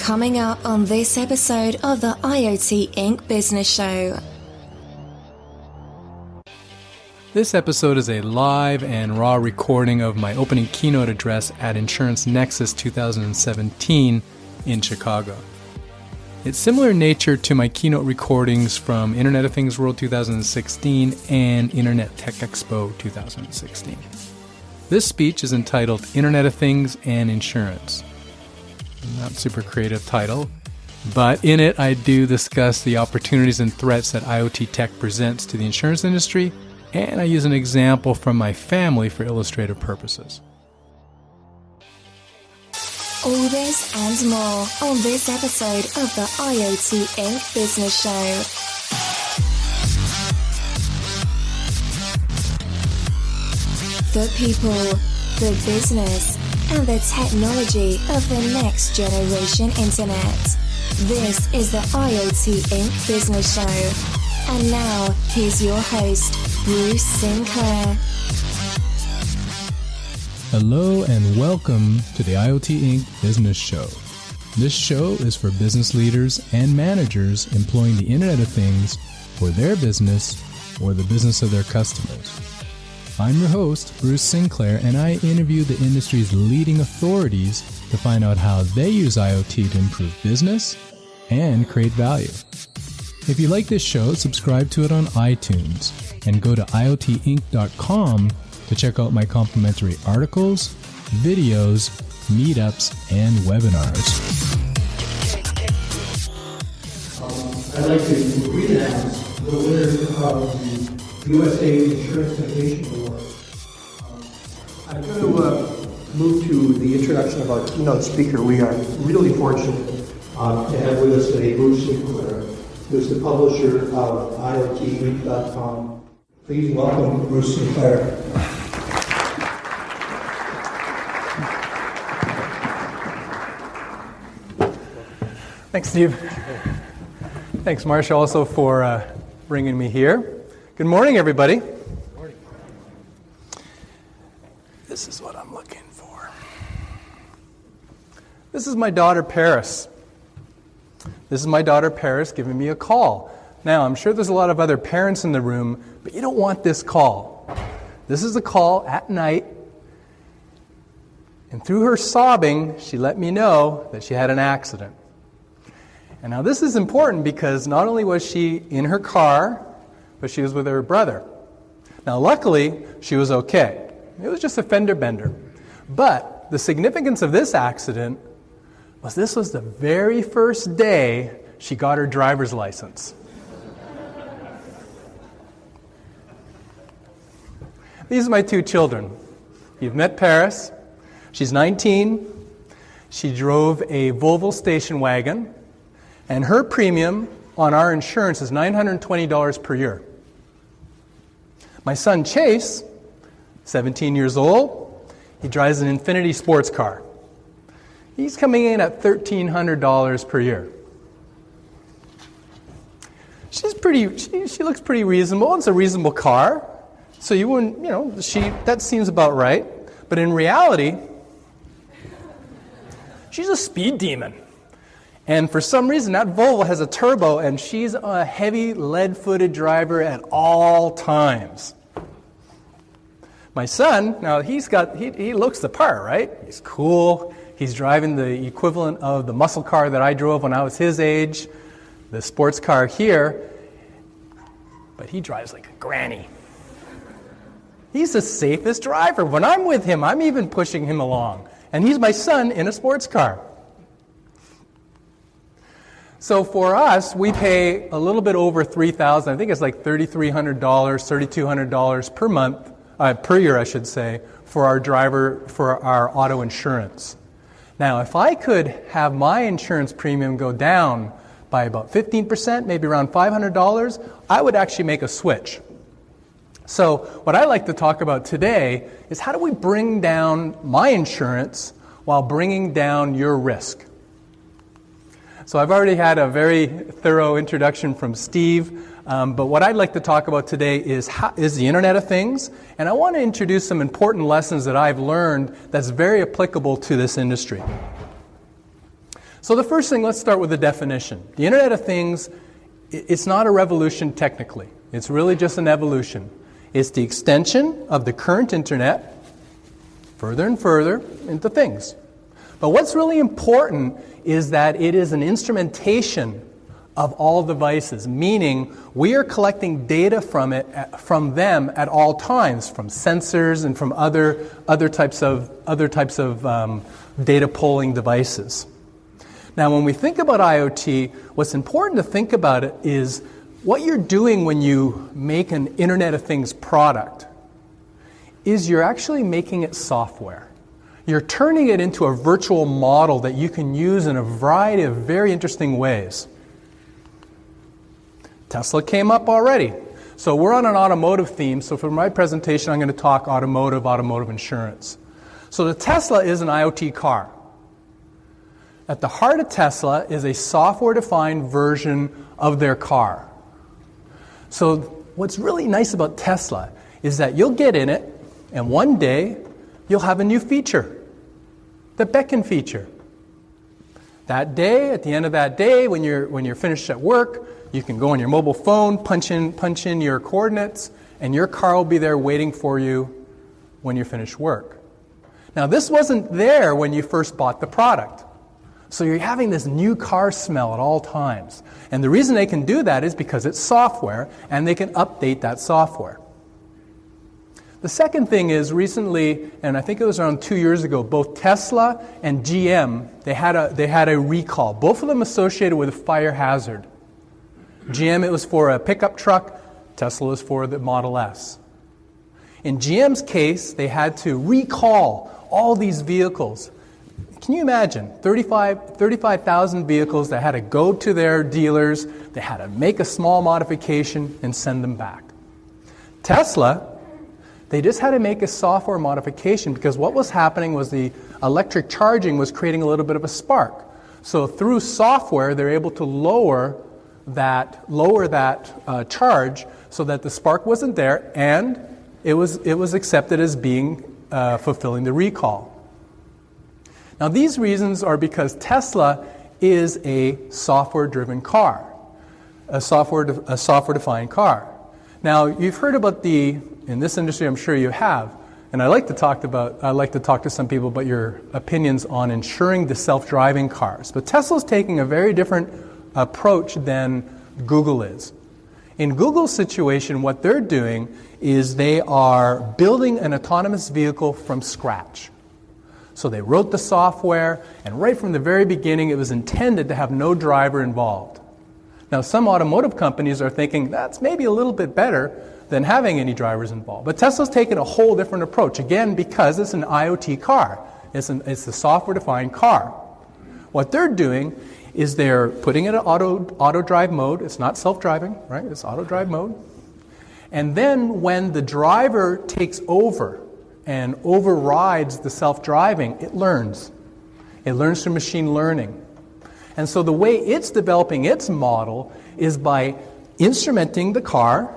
Coming up on this episode of the IoT Inc. Business Show. This episode is a live and raw recording of my opening keynote address at Insurance Nexus 2017 in Chicago. It's similar in nature to my keynote recordings from Internet of Things World 2016 and Internet Tech Expo 2016. This speech is entitled Internet of Things and Insurance. Not super creative title, but in it I do discuss the opportunities and threats that IoT tech presents to the insurance industry, and I use an example from my family for illustrative purposes. All this and more on this episode of the IoT Inc. Business Show. The people, the business, and the technology of the next generation internet. This is the IoT Inc. Business Show. And now, here's your host, Bruce Sinclair. Hello and welcome to the IoT Inc. Business Show. This show is for business leaders and managers employing the Internet of Things for their business or the business of their customers. I'm your host, Bruce Sinclair, and I interview the industry's leading authorities to find out how they use IoT to improve business and create value. If you like this show, subscribe to it on iTunes and go to iotinc.com to check out my complimentary articles, videos, meetups, and webinars. I'd like to re-announce the winner of the USA Insurance Nexus Award. I'm going to move to the introduction of our keynote speaker. We are really fortunate to have with us today Bruce Sinclair, who's the publisher of IoTinc.com. Please welcome Bruce Sinclair. Thanks, Steve. Thanks, Marcia, also for bringing me here. Good morning, everybody. Good morning. This is what I'm looking for. This is my daughter, Paris. This is my daughter, Paris, giving me a call. Now, I'm sure there's a lot of other parents in the room, but you don't want this call. This is a call at night, and through her sobbing, she let me know that she had an accident. And now this is important because not only was she in her car, but she was with her brother. Now, luckily, she was okay. It was just a fender bender. But the significance of this accident was this was the very first day she got her driver's license. These are my two children. You've met Paris. She's 19. She drove a Volvo station wagon, and her premium on our insurance is $920 per year. My son Chase, 17 years old, he drives an Infiniti sports car. He's coming in at $1,300 per year. She looks pretty reasonable. It's a reasonable car. So you wouldn't, that seems about right. But in reality, she's a speed demon. And for some reason, that Volvo has a turbo, and she's a heavy lead-footed driver at all times. My son, now he looks the part, right? He's cool. He's driving the equivalent of the muscle car that I drove when I was his age, the sports car here, but he drives like a granny. He's the safest driver. When I'm with him, I'm even pushing him along. And he's my son in a sports car. So for us, we pay a little bit over $3,000. I think it's like $3,300, $3,200 per month, per year, I should say, for our auto insurance. Now, if I could have my insurance premium go down by about 15%, maybe around $500, I would actually make a switch. So what I like to talk about today is how do we bring down my insurance while bringing down your risk? So I've already had a very thorough introduction from Steve, but what I'd like to talk about today is the Internet of Things, and I want to introduce some important lessons that I've learned that's very applicable to this industry. So the first thing, let's start with the definition. The Internet of Things, it's not a revolution technically. It's really just an evolution. It's the extension of the current Internet further and further into things. But what's really important is that it is an instrumentation of all devices, meaning we are collecting data from them at all times, from sensors and from other types of data polling devices. Now, when we think about IoT, what's important to think about it is what you're doing when you make an Internet of Things product is you're actually making it software. You're turning it into a virtual model that you can use in a variety of very interesting ways. Tesla came up already. So we're on an automotive theme, so for my presentation I'm going to talk automotive insurance. So the Tesla is an IoT car. At the heart of Tesla is a software-defined version of their car. So what's really nice about Tesla is that you'll get in it, and one day you'll have a new feature, the beckon feature. That day, at the end of that day, when you're finished at work, you can go on your mobile phone, punch in your coordinates, and your car will be there waiting for you when you finish work. Now, this wasn't there when you first bought the product. So you're having this new car smell at all times. And the reason they can do that is because it's software, and they can update that software. The second thing is recently, and I think it was around 2 years ago, both Tesla and GM, they had a recall, both of them associated with a fire hazard. GM, it was for a pickup truck. Tesla was for the Model S. In GM's case, they had to recall all these vehicles. Can you imagine? 35,000 vehicles that had to go to their dealers, they had to make a small modification and send them back. Tesla, they just had to make a software modification because what was happening was the electric charging was creating a little bit of a spark. So through software, they're able to lower that charge so that the spark wasn't there, and it was accepted as being fulfilling the recall. Now, these reasons are because Tesla is a software-driven car, a software-defined car. Now, you've heard about in this industry, I'm sure you have, and I like to talk to some people about your opinions on insuring the self-driving cars. But Tesla's taking a very different approach than Google is. In Google's situation, what they're doing is they are building an autonomous vehicle from scratch. So they wrote the software, and right from the very beginning, it was intended to have no driver involved. Now, some automotive companies are thinking that's maybe a little bit better than having any drivers involved. But Tesla's taken a whole different approach, again, because it's an IoT car. It's a software-defined car. What they're doing is they're putting it in auto drive mode. It's not self-driving, right? It's auto drive mode. And then when the driver takes over and overrides the self-driving, it learns. It learns through machine learning. And so the way it's developing its model is by instrumenting the car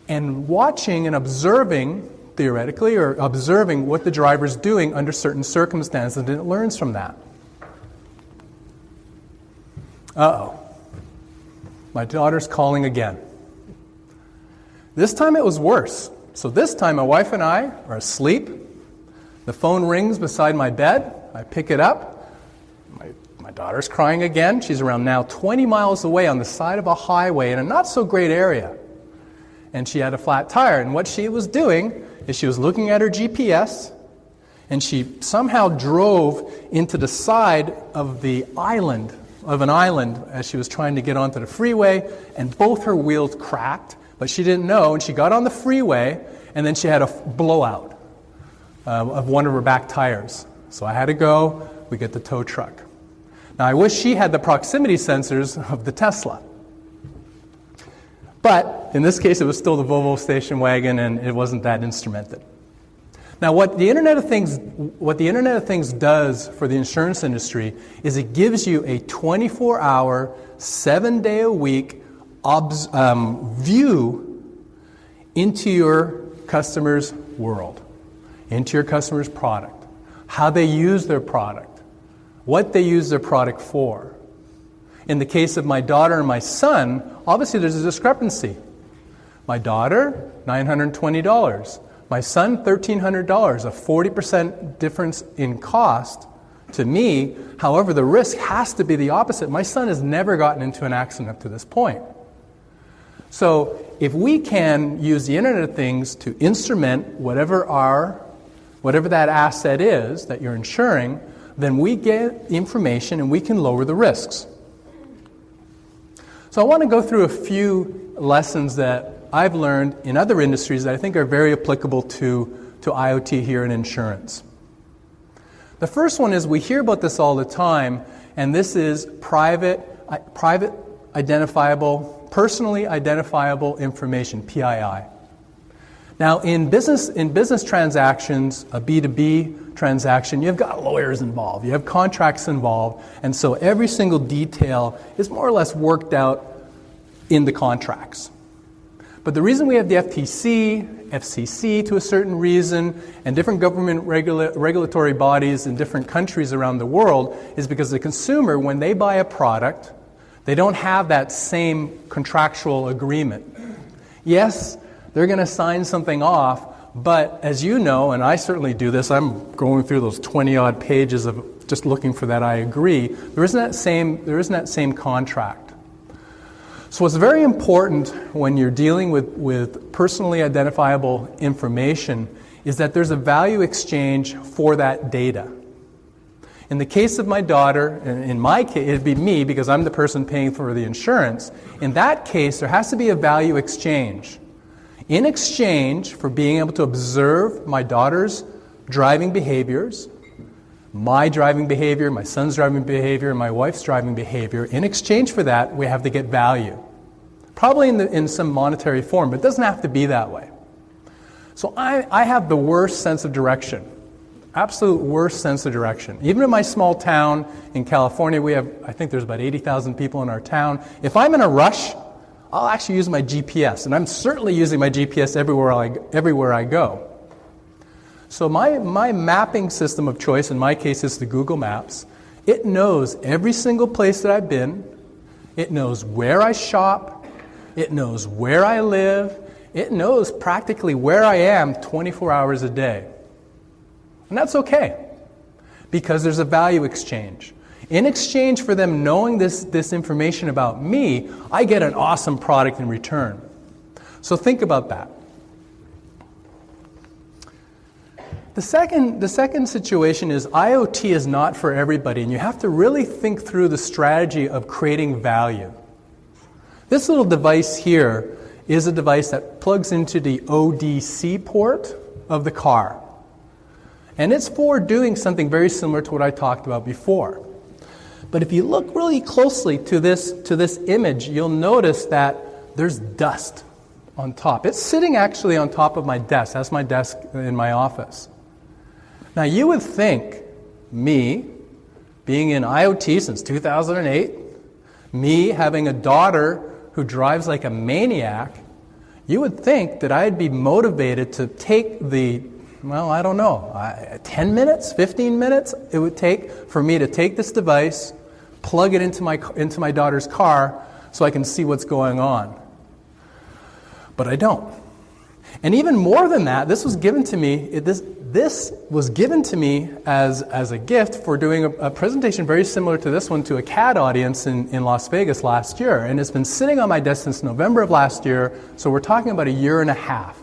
and watching and observing, theoretically, or observing what the driver's doing under certain circumstances, and it learns from that. Uh-oh. My daughter's calling again. This time it was worse. So this time my wife and I are asleep. The phone rings beside my bed. I pick it up. My daughter's crying again. She's around now 20 miles away on the side of a highway in a not so great area. And she had a flat tire. And what she was doing is she was looking at her GPS, and she somehow drove into the side of an island as she was trying to get onto the freeway, and both her wheels cracked, but she didn't know, and she got on the freeway, and then she had a blowout of one of her back tires. So I had to go. We get the tow truck. Now, I wish she had the proximity sensors of the Tesla. But in this case, it was still the Volvo station wagon, and it wasn't that instrumented. Now, what the Internet of Things does for the insurance industry is it gives you a 24-hour, 7-day-a-week view into your customer's world, into your customer's product, how they use their product, what they use their product for. In the case of my daughter and my son, obviously there's a discrepancy. My daughter, $920. My son, $1,300, a 40% difference in cost to me. However, the risk has to be the opposite. My son has never gotten into an accident up to this point. So if we can use the Internet of Things to instrument whatever that asset is that you're insuring, then we get information and we can lower the risks. So I want to go through a few lessons that I've learned in other industries that I think are very applicable to IoT here in insurance. The first one is we hear about this all the time, and this is private identifiable, personally identifiable information, PII. Now, in business transactions, a B2B transaction, you've got lawyers involved, you have contracts involved, and so every single detail is more or less worked out in the contracts. But the reason we have the FTC, FCC to a certain reason, and different government regulatory bodies in different countries around the world is because the consumer, when they buy a product, they don't have that same contractual agreement. Yes, they're going to sign something off, but as you know, and I certainly do this, I'm going through those 20-odd pages of just looking for that I agree, there isn't that same contract. So what's very important when you're dealing with personally identifiable information is that there's a value exchange for that data. In the case of my daughter, and in my case, it'd be me because I'm the person paying for the insurance. In that case, there has to be a value exchange. In exchange for being able to observe my daughter's driving behaviors, my driving behavior, my son's driving behavior, and my wife's driving behavior, in exchange for that, we have to get value. Probably in some monetary form, but it doesn't have to be that way. So I have the worst sense of direction. Absolute worst sense of direction. Even in my small town in California, I think there's about 80,000 people in our town. If I'm in a rush, I'll actually use my GPS, and I'm certainly using my GPS everywhere I go. So my mapping system of choice, in my case, is the Google Maps. It knows every single place that I've been. It knows where I shop. It knows where I live. It knows practically where I am 24 hours a day. And that's okay, because there's a value exchange. In exchange for them knowing this information about me, I get an awesome product in return. So think about that. The second situation is IoT is not for everybody, and you have to really think through the strategy of creating value. This little device here is a device that plugs into the ODC port of the car. And it's for doing something very similar to what I talked about before. But if you look really closely to this image, you'll notice that there's dust on top. It's sitting actually on top of my desk. That's my desk in my office. Now, you would think, me, being in IoT since 2008, me having a daughter who drives like a maniac, you would think that I'd be motivated to take 10 minutes, 15 minutes it would take for me to take this device, plug it into my daughter's car so I can see what's going on. But I don't. And even more than that, this was given to me, this was given to me as a gift for doing a presentation very similar to this one to a CAD audience in Las Vegas last year. And it's been sitting on my desk since November of last year, so we're talking about a year and a half.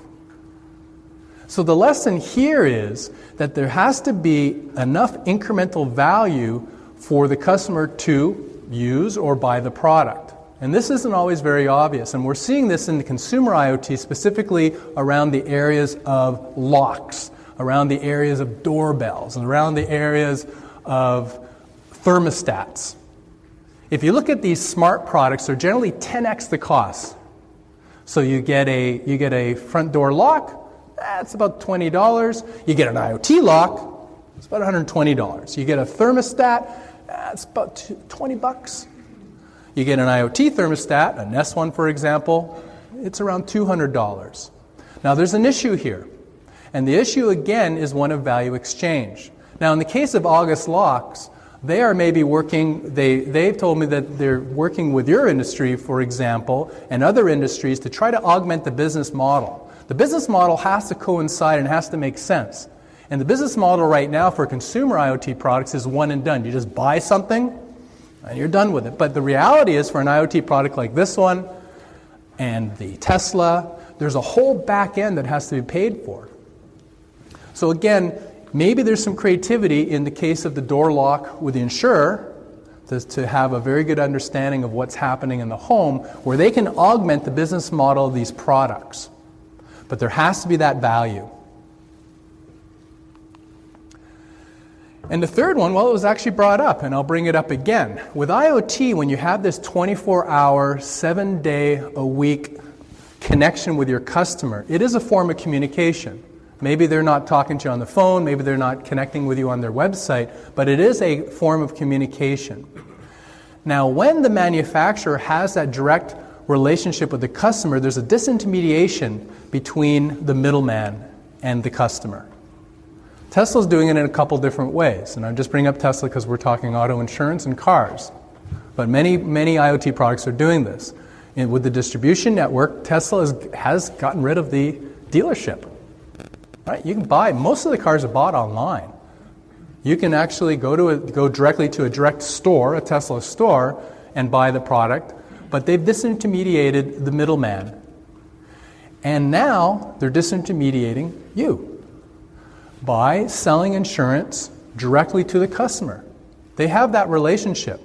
So the lesson here is that there has to be enough incremental value for the customer to use or buy the product. And this isn't always very obvious, and we're seeing this in the consumer IoT, specifically around the areas of locks, around the areas of doorbells, and around the areas of thermostats. If you look at these smart products, they're generally 10x the cost. So you get a front door lock, that's about $20. You get an IoT lock, it's about $120. You get a thermostat, that's about $20. You get an IoT thermostat, a Nest one for example, it's around $200. Now there's an issue here. And the issue again is one of value exchange. Now in the case of August locks, They are maybe working, they've told me that they're working with your industry, for example, and other industries to try to augment the business model. The business model has to coincide and has to make sense. And the business model right now for consumer IoT products is one and done. You just buy something and you're done with it. But the reality is for an IoT product like this one and the Tesla, there's a whole back end that has to be paid for. So again, maybe there's some creativity in the case of the door lock with the insurer to have a very good understanding of what's happening in the home where they can augment the business model of these products. But there has to be that value. And the third one, well, it was actually brought up, and I'll bring it up again. With IoT, when you have this 24-hour, 7-day-a-week connection with your customer, it is a form of communication. Maybe they're not talking to you on the phone, maybe they're not connecting with you on their website, but it is a form of communication. Now, when the manufacturer has that direct relationship with the customer, there's a disintermediation between the middleman and the customer. Tesla's doing it in a couple different ways, and I'm just bringing up Tesla because we're talking auto insurance and cars. But many IoT products are doing this. And with the distribution network, Tesla has gotten rid of the dealership. Right? You can buy, most of the cars are bought online. You can actually go directly to a direct store, a Tesla store, and buy the product, but they've disintermediated the middleman. And now they're disintermediating you by selling insurance directly to the customer. They have that relationship.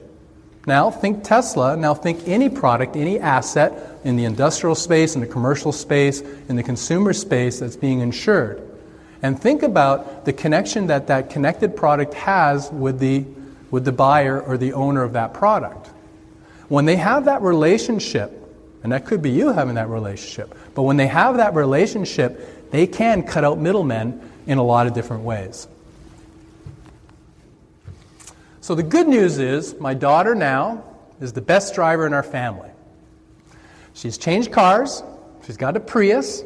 Now think Tesla, now think any product, any asset in the industrial space, in the commercial space, in the consumer space that's being insured. And think about the connection that that connected product has with the buyer or the owner of that product. When they have that relationship, and that could be you having that relationship, but when they have that relationship, they can cut out middlemen in a lot of different ways. So the good news is my daughter now is the best driver in our family. She's changed cars. She's got a Prius.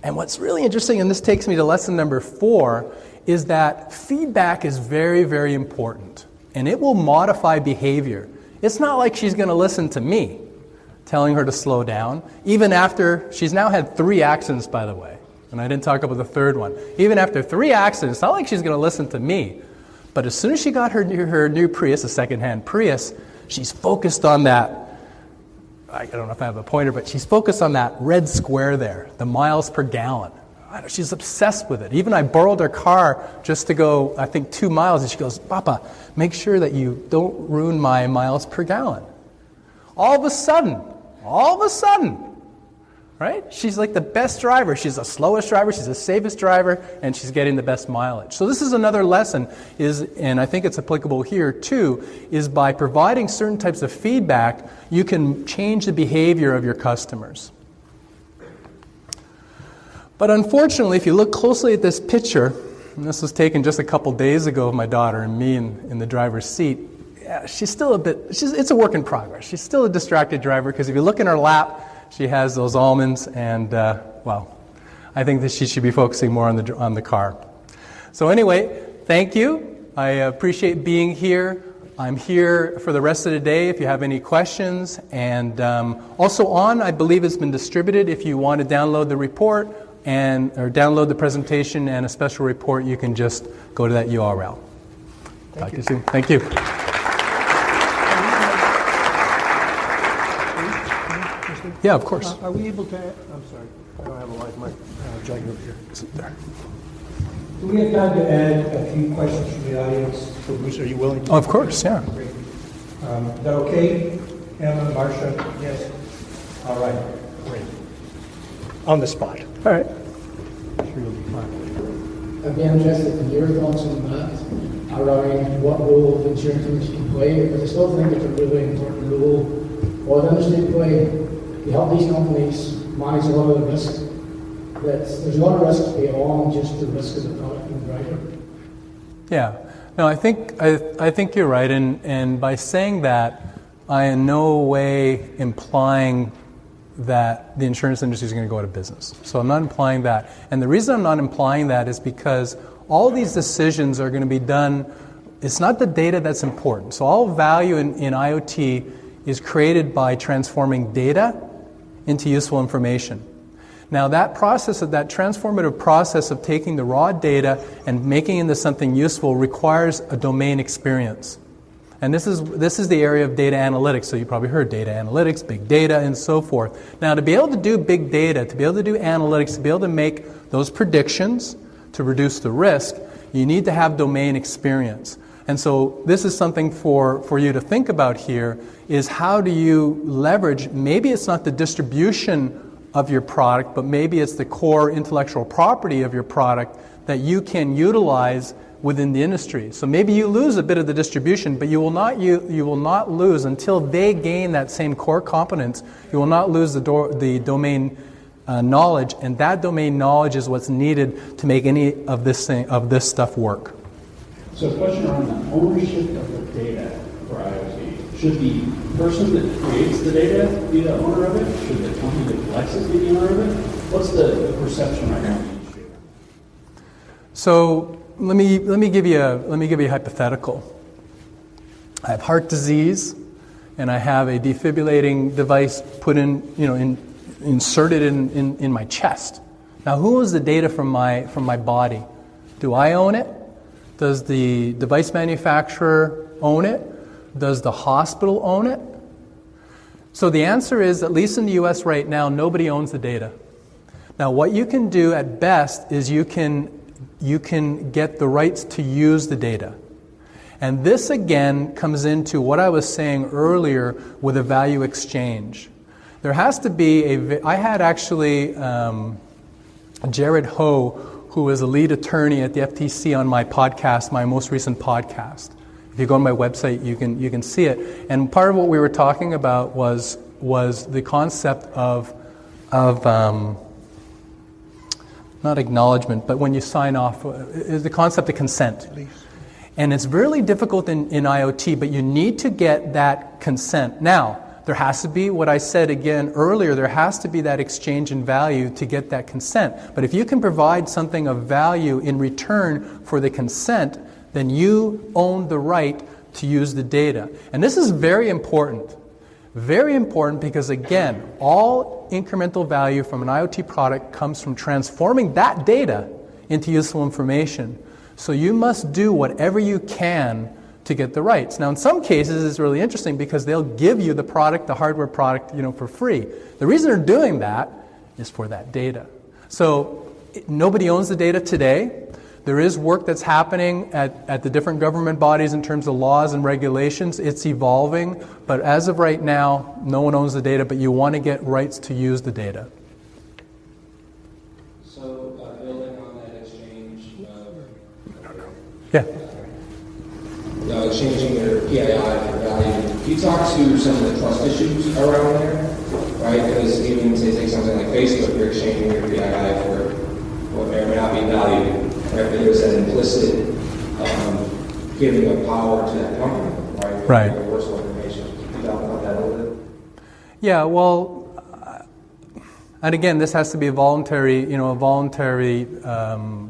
And what's really interesting, and this takes me to lesson number 4, is that feedback is very, very important. And it will modify behavior. It's not like she's going to listen to me telling her to slow down, even after she's now had 3 accidents, by the way. And I didn't talk about the third one. Even after 3 accidents, it's not like she's going to listen to me. But as soon as she got her new Prius, a second-hand Prius, she's focused on that. I don't know if I have a pointer, but she's focused on that red square there, the miles per gallon. She's obsessed with it. Even I borrowed her car just to go, I think, 2 miles, and she goes, "Papa, make sure that you don't ruin my miles per gallon." All of a sudden, right? She's like the best driver. She's the slowest driver. She's the safest driver, and she's getting the best mileage. So this is another lesson, and I think it's applicable here too, is by providing certain types of feedback, you can change the behavior of your customers. But unfortunately, if you look closely at this picture, and this was taken just a couple days ago of my daughter and me in the driver's seat, yeah, she's still it's a work in progress. She's still a distracted driver because if you look in her lap, she has those almonds, and I think that she should be focusing more on the car. So anyway, thank you. I appreciate being here. I'm here for the rest of the day if you have any questions. And also I believe it's been distributed. If you want to download the report or download the presentation and a special report, you can just go to that URL. Talk to you soon. Thank you. Yeah, of course. Are we able to, I'm sorry, I don't have a live mic. Jug over here. There. Do we have time to add a few questions from the audience? So Bruce, are you willing to? Oh, of course, yeah. Great. Is that okay? Emma, Marcia? Yes. All right. Great. On the spot. All right. Sure you'll be fine. I'd be interested in your thoughts on that, around what role the insurance industry can play, because I still think it's a really important role for the industry to play. To help these companies manage a lot of the risk. There's a lot of risk beyond just the risk of the product and the driver. Yeah. No, I think you're right. And by saying that, I in no way implying that the insurance industry is going to go out of business. So I'm not implying that. And the reason I'm not implying that is because all these decisions are going to be done it's not the data that's important. So all value in IoT is created by transforming data into useful information. Now that process, of that transformative process of taking the raw data and making it into something useful requires a domain experience. And this is the area of data analytics. So you probably heard data analytics, big data, and so forth. Now to be able to do big data, to be able to do analytics, to be able to make those predictions to reduce the risk, you need to have domain experience. And so this is something for you to think about here, is how do you leverage, maybe it's not the distribution of your product, but maybe it's the core intellectual property of your product that you can utilize within the industry. So maybe you lose a bit of the distribution, but you will not lose until they gain that same core competence. You will not lose the domain knowledge, and that domain knowledge is what's needed to make any of this stuff work. So a question around the ownership of the data for IoT. Should the person that creates the data be the owner of it? Should the company that collects it be the owner of it? What's the perception right now in the industry? So let me give you a hypothetical. I have heart disease, and I have a defibrillating device put inserted in my chest. Now, who owns the data from my body? Do I own it? Does the device manufacturer own it? Does the hospital own it? So the answer is, at least in the US right now, nobody owns the data. Now, what you can do at best is you can get the rights to use the data. And this again comes into what I was saying earlier with a value exchange. There has to be I had actually Jared Ho, who is a lead attorney at the FTC, on my podcast, my most recent podcast. If you go on my website, you can see it. And part of what we were talking about was the concept of not acknowledgement, but when you sign off, is the concept of consent. And it's really difficult in IoT, but you need to get that consent. Now, there has to be, what I said again earlier, there has to be that exchange in value to get that consent. But if you can provide something of value in return for the consent, then you own the right to use the data. And this is very important. Very important because, again, all incremental value from an IoT product comes from transforming that data into useful information. So you must do whatever you can to get the rights. Now, in some cases, it's really interesting because they'll give you the product, the hardware product, for free. The reason they're doing that is for that data. So nobody owns the data today. There is work that's happening at the different government bodies in terms of laws and regulations. It's evolving, but as of right now, no one owns the data, but you want to get rights to use the data. So, building on that exchange, exchanging your PII for value, can you talk to some of the trust issues around there, right? Because even say take something like Facebook, you're exchanging your PII for what may or may not be value. Right, but there's an implicit giving of power to that company, right? Right. Universal information. Can you talk about that a little bit? Yeah, well, and again, this has to be a voluntary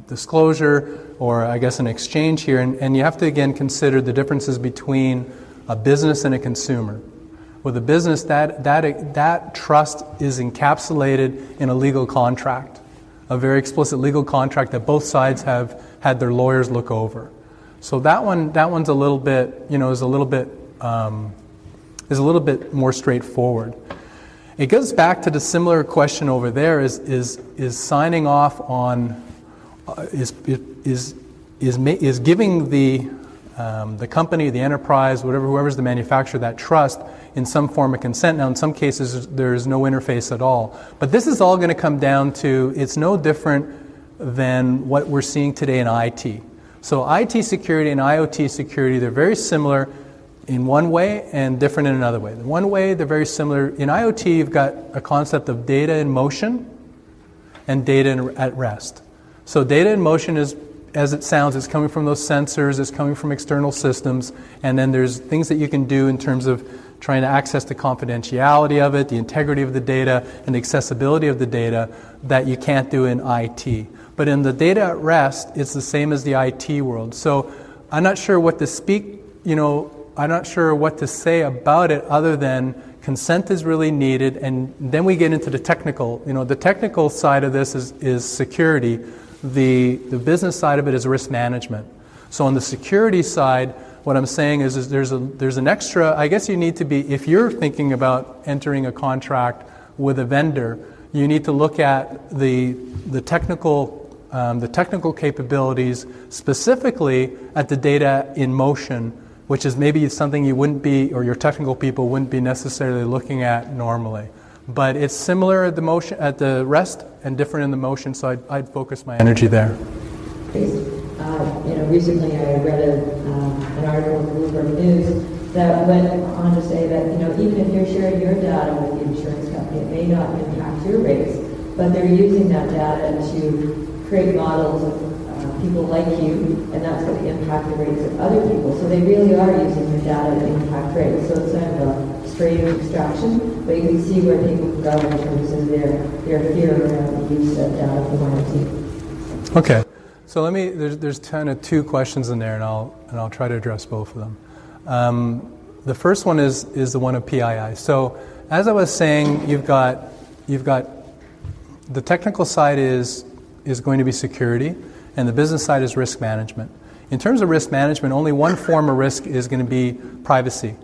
disclosure, or I guess an exchange here, and you have to again consider the differences between a business and a consumer. With a business, that trust is encapsulated in a legal contract. A very explicit legal contract that both sides have had their lawyers look over. So that one's a little bit, is a little bit more straightforward. It goes back to the similar question over there: is signing off on is giving the company, the enterprise, whoever's the manufacturer, that trust in some form of consent. Now, in some cases, there's no interface at all. But this is all going to come down to, it's no different than what we're seeing today in IT. So IT security and IoT security, they're very similar in one way and different in another way. In one way, they're very similar. In IoT, you've got a concept of data in motion and data at rest. So data in motion is, as it sounds, it's coming from those sensors, it's coming from external systems, and then there's things that you can do in terms of trying to access the confidentiality of it, the integrity of the data, and the accessibility of the data that you can't do in IT. But in the data at rest, it's the same as the IT world. So I'm not sure what to I'm not sure what to say about it other than consent is really needed, and then we get into the technical. The technical side of this is security. The business side of it is risk management. So on the security side, what I'm saying is there's an extra, I guess you need to be, if you're thinking about entering a contract with a vendor, you need to look at the technical capabilities, specifically at the data in motion, which is maybe something you wouldn't be, or your technical people wouldn't be necessarily looking at normally. But it's similar at the rest and different in the motion, so I'd focus my energy there. Recently I read an article in Bloomberg News that went on to say that, even if you're sharing your data with the insurance company, it may not impact your rates, but they're using that data to create models of people like you, and that's going to impact the rates of other people. So they really are using your data to impact rates. So it's kind of a straight extraction, but you can see where people can go in terms of their fear around the use of data from IoT. Okay. So there's kind of two questions in there, and I'll try to address both of them. The first one is the one of PII. So as I was saying, you've got the technical side is going to be security, and the business side is risk management. In terms of risk management, only one form of risk is going to be privacy.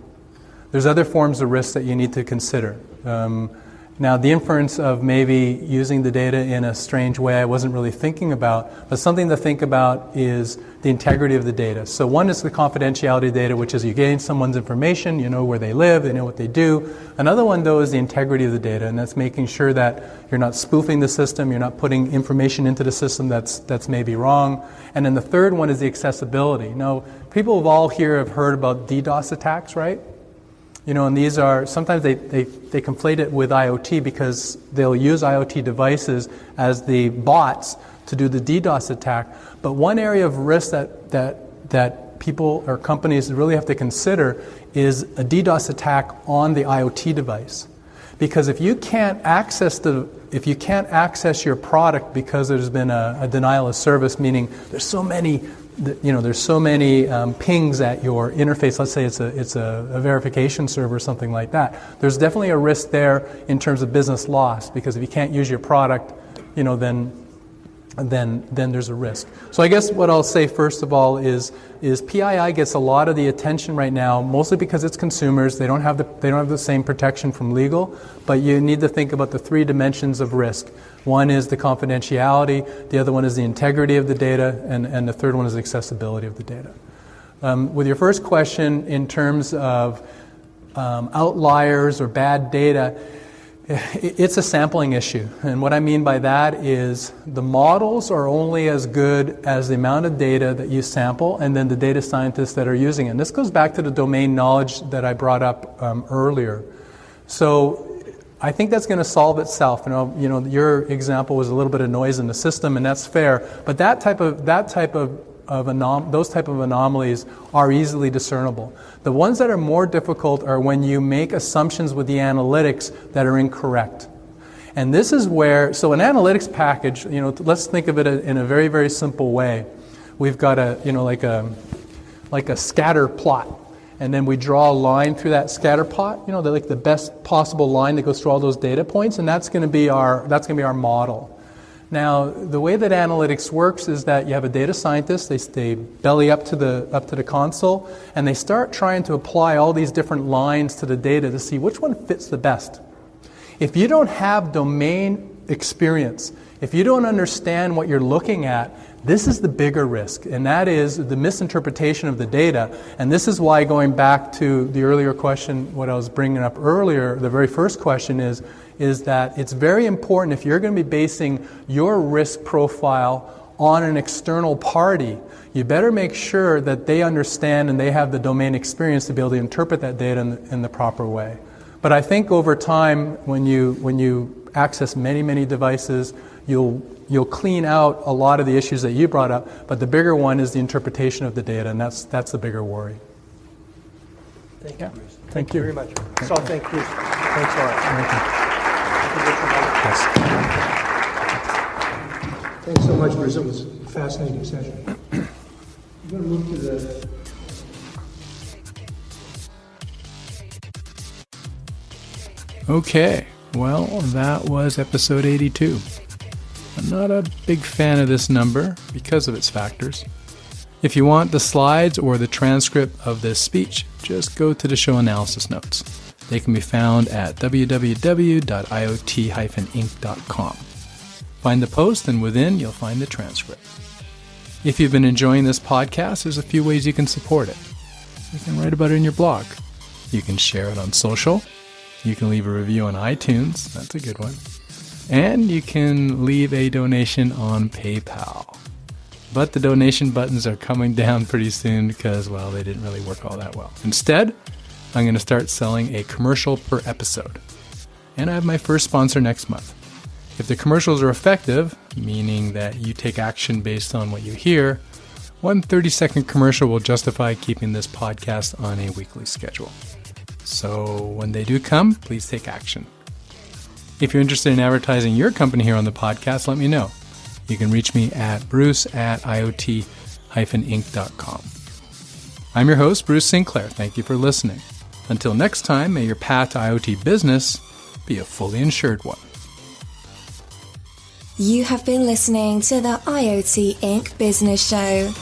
There's other forms of risk that you need to consider. Now, the inference of maybe using the data in a strange way I wasn't really thinking about, but something to think about is the integrity of the data. So one is the confidentiality data, which is you gain someone's information, you know where they live, they know what they do. Another one, though, is the integrity of the data, and that's making sure that you're not spoofing the system, you're not putting information into the system that's maybe wrong. And then the third one is the accessibility. Now, people all here have heard about DDoS attacks, right? And these are, sometimes they conflate it with IoT because they'll use IoT devices as the bots to do the DDoS attack. But one area of risk that people or companies really have to consider is a DDoS attack on the IoT device. Because if you can't access your product because there's been a denial of service, meaning there's so many pings at your interface. Let's say it's a verification server or something like that. There's definitely a risk there in terms of business loss, because if you can't use your product, then there's a risk. So I guess what I'll say first of all is PII gets a lot of the attention right now, mostly because it's consumers. They don't have the same protection from legal, but you need to think about the three dimensions of risk. One is the confidentiality, the other one is the integrity of the data, and the third one is the accessibility of the data. With your first question, in terms of outliers or bad data, it's a sampling issue. And what I mean by that is the models are only as good as the amount of data that you sample and then the data scientists that are using it. And this goes back to the domain knowledge that I brought up earlier. So I think that's going to solve itself. Your example was a little bit of noise in the system, and that's fair. But those type of anomalies are easily discernible. The ones that are more difficult are when you make assumptions with the analytics that are incorrect. And this is where, so an analytics package, let's think of it in a very, very simple way. We've got like a scatter plot. And then we draw a line through that scatter plot, the best possible line that goes through all those data points, and that's going to be our model. Now, the way that analytics works is that you have a data scientist. They belly up to the console, and they start trying to apply all these different lines to the data to see which one fits the best. If you don't have domain experience, if you don't understand what you're looking at, this is the bigger risk, and that is the misinterpretation of the data. And this is why, going back to the earlier question, what I was bringing up earlier, the very first question is that it's very important, if you're going to be basing your risk profile on an external party, you better make sure that they understand and they have the domain experience to be able to interpret that data in the proper way. But I think over time, when you access many, many devices, you'll clean out a lot of the issues that you brought up, but the bigger one is the interpretation of the data, and that's the bigger worry. Thank you, Bruce. Thank you very much. So thank Bruce. Thanks a lot. Yes. Thanks so much, Bruce. It was a fascinating session. I'm going to move to the... Okay, well, that was episode 82. I'm not a big fan of this number because of its factors. If you want the slides or the transcript of this speech, just go to the show analysis notes. They can be found at www.iot-inc.com. Find the post, and within you'll find the transcript. If you've been enjoying this podcast, there's a few ways you can support it. You can write about it in your blog. You can share it on social. You can leave a review on iTunes. That's a good one. And you can leave a donation on PayPal. But the donation buttons are coming down pretty soon because, well, they didn't really work all that well. Instead, I'm going to start selling a commercial per episode. And I have my first sponsor next month. If the commercials are effective, meaning that you take action based on what you hear, one 30-second commercial will justify keeping this podcast on a weekly schedule. So when they do come, please take action. If you're interested in advertising your company here on the podcast, let me know. You can reach me at bruce@iot-inc.com. I'm your host, Bruce Sinclair. Thank you for listening. Until next time, may your path to IoT business be a fully insured one. You have been listening to the IoT Inc. Business Show.